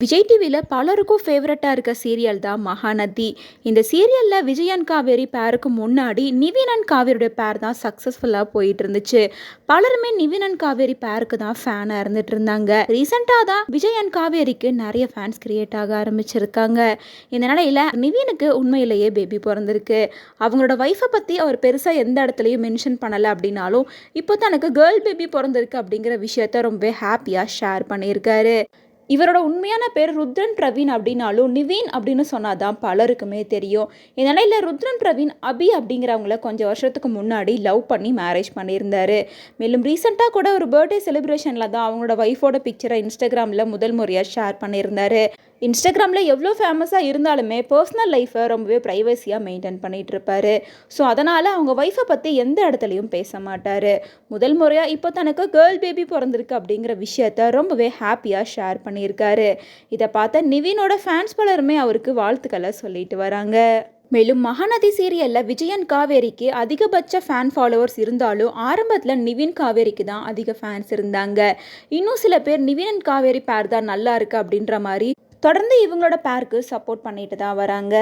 விஜய் டிவியில் பலருக்கும் ஃபேவரட்டாக இருக்க சீரியல் தான் மகாநதி. இந்த சீரியலில் விஜய் அண்ட் காவேரி பேருக்கு முன்னாடி நிவின் அண்ட் காவேரியோட பேர் தான் சக்ஸஸ்ஃபுல்லாக போயிட்டு இருந்துச்சு. பலருமே நிவின் அண்ட் காவேரி பேருக்கு தான் ஃபேனாக இருந்துட்டு இருந்தாங்க. ரீசெண்டாக தான் விஜய் அண்ட் காவேரிக்கு நிறைய ஃபேன்ஸ் கிரியேட் ஆக ஆரம்பிச்சிருக்காங்க. இந்த நிலையில் நிவினுக்கு உண்மையிலேயே பேபி பிறந்திருக்கு. அவங்களோட ஒய்ஃபை பற்றி அவர் பெருசாக எந்த இடத்துலையும் மென்ஷன் பண்ணலை அப்படின்னாலும் இப்போ தனக்கு கேர்ள் பேபி பிறந்திருக்கு அப்படிங்கிற விஷயத்த ரொம்ப ஹாப்பியாக ஷேர் பண்ணியிருக்காரு. இவரோட உண்மையான பேர் ருத்ரன் பிரவீன் அப்படின்னாலும் நிவின் அப்படின்னு சொன்னாதான் பலருக்குமே தெரியும். இந்த நிலையில் ருத்ரன் பிரவீன் அபி அப்படிங்கிறவங்கள கொஞ்சம் வருஷத்துக்கு முன்னாடி லவ் பண்ணி மேரேஜ் பண்ணியிருந்தாரு. மேலும் ரீசெண்டாக கூட ஒரு பர்த்டே செலிப்ரேஷனில் தான் அவங்களோட ஒய்ஃபோட பிக்சரை இன்ஸ்டாகிராமில் முதல் முறையாக ஷேர் பண்ணியிருந்தாரு. இன்ஸ்டாகிராமில் எவ்வளோ ஃபேமஸாக இருந்தாலுமே பர்சனல் லைஃப்பை ரொம்பவே ப்ரைவசியாக மெயின்டைன் பண்ணிகிட்டு இருப்பார். ஸோ அதனால் அவங்க ஒய்ஃபை பற்றி எந்த இடத்துலையும் பேச மாட்டார். முதல் முறையாக இப்போ தனக்கு கேர்ள் பேபி பிறந்திருக்கு அப்படிங்கிற விஷயத்த ரொம்பவே ஹாப்பியாக ஷேர் பண்ணியிருக்காரு. இதை பார்த்த நிவினோட ஃபேன்ஸ் பலருமே அவருக்கு வாழ்த்துக்களை சொல்லிட்டு வராங்க. மேலும் மகாநதி சீரியலில் விஜய் அண்ட் காவேரிக்கு அதிகபட்ச ஃபேன் ஃபாலோவர்ஸ் இருந்தாலும் ஆரம்பத்தில் நிவின் காவேரிக்கு தான் அதிக ஃபேன்ஸ் இருந்தாங்க. இன்னும் சில பேர் நிவின் அண்ட் காவேரி பேர் தான் நல்லா இருக்குது அப்படின்ற மாதிரி தொடர்ந்து இவங்களோட பேருக்கு சப்போர்ட் பண்ணிட்டு தான் வராங்க.